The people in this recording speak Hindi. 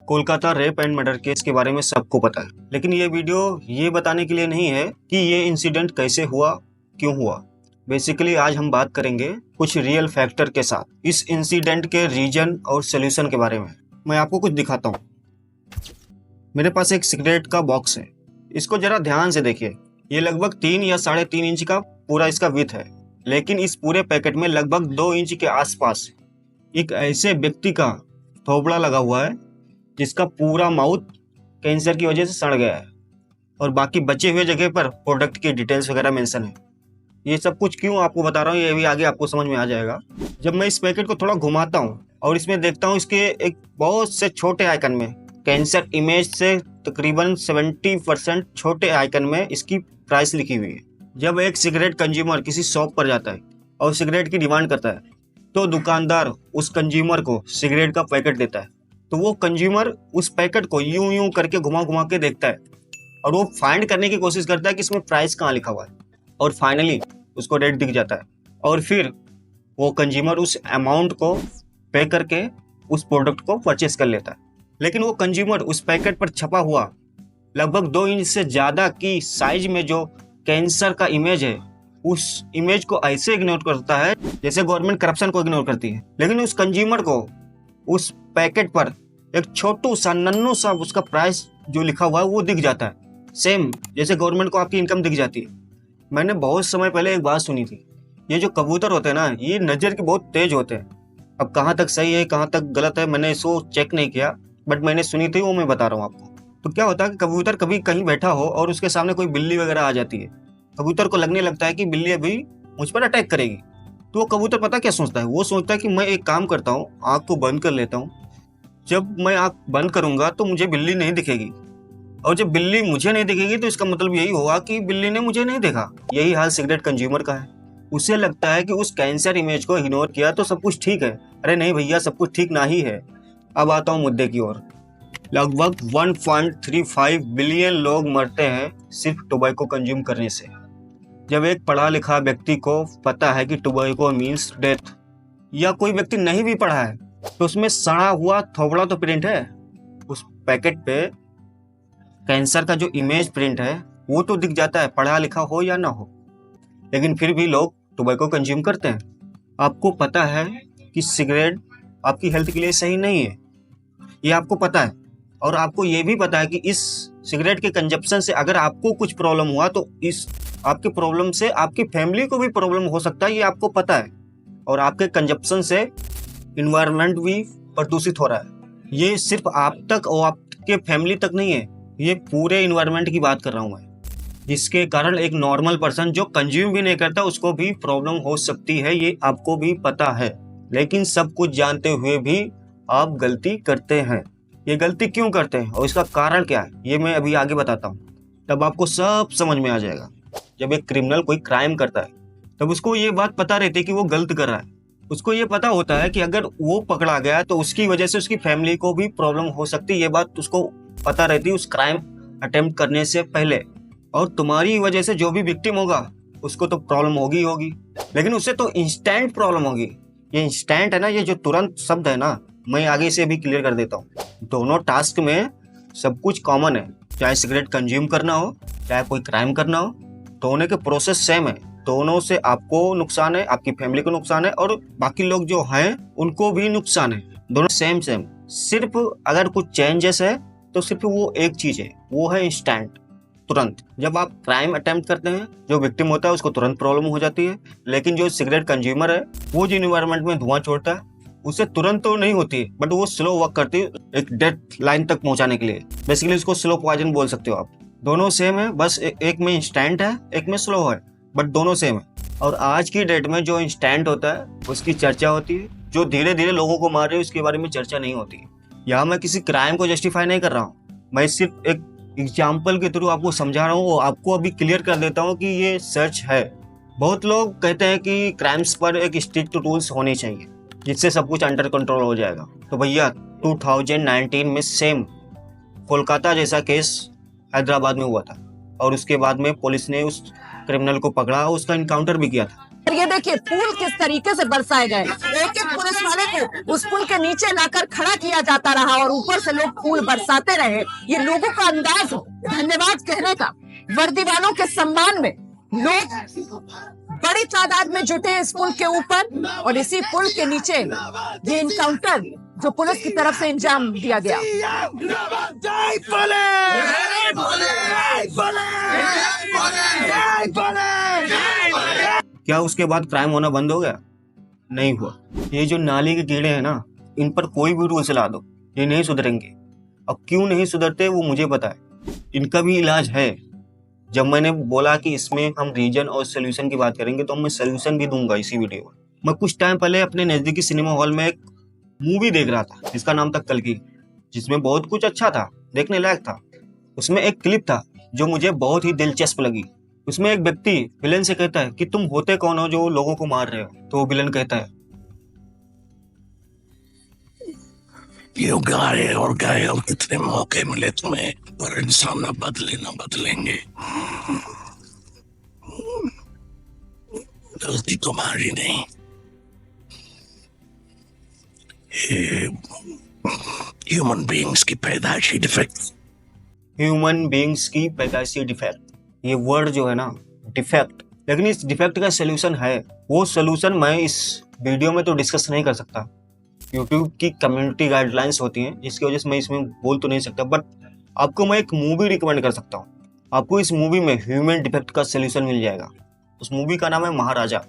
Kolkata rape and murder case के बारे में सबको पता है, लेकिन ये वीडियो ये बताने के लिए नहीं है कि ये इंसिडेंट कैसे हुआ, क्यों हुआ। बेसिकली आज हम बात करेंगे कुछ रियल फैक्टर के साथ इस इंसिडेंट के रीजन और सोल्यूशन के बारे में। मैं आपको कुछ दिखाता हूँ। मेरे पास एक सिगरेट का बॉक्स है, इसको जरा ध्यान से देखिए। ये लगभग 3 या 3.5 इंच का पूरा इसका विड्थ है, लेकिन इस पूरे पैकेट में लगभग 2 इंच के आसपास एक ऐसे व्यक्ति का थोबड़ा लगा हुआ है जिसका पूरा माउथ कैंसर की वजह से सड़ गया है, और बाकी बचे हुए जगह पर प्रोडक्ट की डिटेल्स वगैरह मेंशन है। ये सब कुछ क्यों आपको बता रहा हूँ, ये भी आगे आपको समझ में आ जाएगा। जब मैं इस पैकेट को थोड़ा घुमाता हूँ और इसमें देखता हूँ, इसके एक बहुत से छोटे आइकन में कैंसर इमेज से तकरीबन 70% छोटे आइकन में इसकी प्राइस लिखी हुई है। जब एक सिगरेट कंज्यूमर किसी शॉप पर जाता है और सिगरेट की डिमांड करता है, तो दुकानदार उस कंज्यूमर को सिगरेट का पैकेट देता है। तो वो कंज्यूमर उस पैकेट को यूं यूं करके घुमा घुमा के देखता है और वो फाइंड करने की कोशिश करता है कि इसमें प्राइस कहाँ लिखा हुआ है, और फाइनली उसको रेट दिख जाता है। और फिर वो कंज्यूमर उस अमाउंट को पे करके उस प्रोडक्ट को परचेस कर लेता है। लेकिन वो कंज्यूमर उस पैकेट पर छपा हुआ लगभग 2 इंच से ज़्यादा की साइज में जो कैंसर का इमेज है, उस इमेज को ऐसे इग्नोर करता है जैसे गवर्नमेंट करप्शन को इग्नोर करती है। लेकिन उस कंज्यूमर को उस पैकेट पर एक छोटू सा नन्नू सा उसका प्राइस जो लिखा हुआ है वो दिख जाता है, सेम जैसे गवर्नमेंट को आपकी इनकम दिख जाती है। मैंने बहुत समय पहले एक बात सुनी थी, ये जो कबूतर होते हैं ना, ये नज़र के बहुत तेज होते हैं। अब कहाँ तक सही है कहाँ तक गलत है मैंने इसको चेक नहीं किया, बट मैंने सुनी थी, वो मैं बता रहा हूँ आपको। तो क्या होता है कि कबूतर कभी कहीं बैठा हो और उसके सामने कोई बिल्ली वगैरह आ जाती है, कबूतर को लगने लगता है कि बिल्ली अभी मुझ पर अटैक करेगी। तो वो कबूतर पता क्या सोचता है, वो सोचता है कि मैं एक काम करता हूँ, आँख को बंद कर लेता हूँ। जब मैं आँख बंद करूंगा तो मुझे बिल्ली नहीं दिखेगी, और जब बिल्ली मुझे नहीं दिखेगी तो इसका मतलब यही होगा कि बिल्ली ने मुझे नहीं देखा। यही हाल सिगरेट कंज्यूमर का है। उसे लगता है कि उस कैंसर इमेज को इग्नोर किया तो सब कुछ ठीक है। अरे नहीं भैया, सब कुछ ठीक ना ही है। अब आता हूँ मुद्दे की ओर। लगभग 1.35 बिलियन लोग मरते हैं सिर्फ टोबैको कंज्यूम करने से। जब एक पढ़ा लिखा व्यक्ति को पता है कि टोबैको मीन्स डेथ, या कोई व्यक्ति नहीं भी पढ़ा है तो उसमें सड़ा हुआ थोबड़ा तो प्रिंट है, उस पैकेट पे कैंसर का जो इमेज प्रिंट है वो तो दिख जाता है, पढ़ा लिखा हो या ना हो। लेकिन फिर भी लोग टोबैको कंज्यूम करते हैं। आपको पता है कि सिगरेट आपकी हेल्थ के लिए सही नहीं है, ये आपको पता है। और आपको ये भी पता है कि इस सिगरेट के कंजप्शन से अगर आपको कुछ प्रॉब्लम हुआ तो इस आपके प्रॉब्लम से आपकी फैमिली को भी प्रॉब्लम हो सकता है, ये आपको पता है। और आपके कंजप्शन से इन्वायरमेंट भी प्रदूषित हो रहा है। ये सिर्फ आप तक और आपके फैमिली तक नहीं है, ये पूरे इन्वायरमेंट की बात कर रहा हूँ मैं, जिसके कारण एक नॉर्मल पर्सन जो कंज्यूम भी नहीं करता उसको भी प्रॉब्लम हो सकती है, ये आपको भी पता है। लेकिन सब कुछ जानते हुए भी आप गलती करते हैं। ये गलती क्यों करते हैं और इसका कारण क्या है, ये मैं अभी आगे बताता हूँ, तब आपको सब समझ में आ जाएगा। जब एक क्रिमिनल कोई क्राइम करता है तब उसको ये बात पता रहती है कि वो गलत कर रहा है। उसको ये पता होता है कि अगर वो पकड़ा गया तो उसकी वजह से उसकी फैमिली को भी प्रॉब्लम हो सकती है, ये बात उसको पता रहती है उस क्राइम अटेम्प्ट करने से पहले। और तुम्हारी वजह से जो भी विक्टिम होगा उसको तो प्रॉब्लम होगी होगी, लेकिन उससे तो इंस्टेंट प्रॉब्लम होगी। ये इंस्टेंट है ना, ये जो तुरंत शब्द है ना, मैं आगे से भी क्लियर कर देता हूँ। दोनों टास्क में सब कुछ कॉमन है, चाहे सिगरेट कंज्यूम करना हो चाहे कोई क्राइम करना हो, दोनों के प्रोसेस सेम है। दोनों से आपको नुकसान है, आपकी फैमिली को नुकसान है, और बाकी लोग जो हैं उनको भी नुकसान है। दोनों सेम। सिर्फ अगर कुछ चेंजेस है तो सिर्फ वो एक चीज है, वो है इंस्टेंट, तुरंत। जब आप क्राइम अटेम्प्ट करते हैं, जो विक्टिम होता है उसको तुरंत प्रॉब्लम हो जाती है। लेकिन जो सिगरेट कंज्यूमर है वो जो इन्वायरमेंट में धुआं छोड़ता है उसे तुरंत तो नहीं होती, बट वो स्लो वर्क करती है एक डेथ लाइन तक पहुंचाने के लिए। बेसिकली उसको स्लो पॉइजन बोल सकते हो आप। दोनों सेम है, बस एक में इंस्टेंट है एक में स्लो है, बट दोनों सेम है। और आज की डेट में जो इंस्टेंट होता है उसकी चर्चा होती है, जो धीरे धीरे लोगों को मार रहे हैं उसके बारे में चर्चा नहीं होती। यहाँ मैं किसी क्राइम को जस्टिफाई नहीं कर रहा हूँ, मैं सिर्फ एक एग्जाम्पल के थ्रू आपको समझा रहा हूँ, आपको अभी क्लियर कर देता हूँ कि ये सच है। बहुत लोग कहते हैं कि क्राइम्स पर एक स्ट्रिक्ट रूल्स होने चाहिए जिससे सब कुछ अंडर कंट्रोल हो जाएगा। तो भैया 2019 में सेम कोलकाता जैसा केस हैदराबाद में हुआ था, और उसके बाद में पुलिस ने उस क्रिमिनल को पकड़ा, उसका इनकाउंटर भी किया था। और ये देखिए फूल किस तरीके से बरसाए गए। एक एक पुलिस वाले को उस पुल के नीचे लाकर खड़ा किया जाता रहा और ऊपर से लोग फूल बरसाते रहे। ये लोगों का अंदाज हो धन्यवाद कहने का। वर्दी वालों के सम्मान में लोग बड़ी तादाद में जुटे इस पुल के ऊपर और इसी पुल के नीचे ये इनकाउंटर जो पुलिस की तरफ से अंजाम दिया गया। क्या उसके बाद क्राइम होना बंद हो गया? नहीं हुआ। ये जो नाली के कीड़े हैं ना, इन पर कोई भी रूल चला दो, ये नहीं सुधरेंगे। अब क्यों नहीं सुधरते वो मुझे पता है, इनका भी इलाज है। जब मैंने बोला कि इसमें हम रीजन और सोल्यूशन की बात करेंगे तो मैं सोल्यूशन भी दूंगा इसी वीडियो में। मैं कुछ टाइम पहले अपने नजदीकी सिनेमा हॉल में एक मूवी देख रहा था जिसका नाम था कल्कि, जिसमें बहुत कुछ अच्छा था, देखने लायक था। उसमें एक क्लिप था जो मुझे बहुत ही दिलचस्प लगी। उसमें एक व्यक्ति विलन से कहता है कि तुम होते कौन हो जो लोगों को मार रहे हो? तो विलन कहता है, ये गाये और घायल कितने मौके मिले तुम्हें, पर इंसान न बदलेंगे। गलती तुम्हारी नहीं, ह्यूमन बीइंग्स की पैदाइशी डिफेक्ट। ह्यूमन बीइंग्स की पैदाइशी डिफेक्ट, ये वर्ड जो है ना डिफेक्ट, लेकिन इस डिफेक्ट का सोल्यूशन है। वो सोल्यूशन मैं इस वीडियो में तो डिस्कस नहीं कर सकता। यूट्यूब की कम्युनिटी गाइडलाइंस होती हैं जिसकी वजह से मैं इसमें बोल तो नहीं सकता, बट आपको मैं एक मूवी रिकमेंड कर सकता हूँ। आपको इस मूवी में ह्यूमन डिफेक्ट का सोल्यूशन मिल जाएगा। उस मूवी का नाम है महाराजा।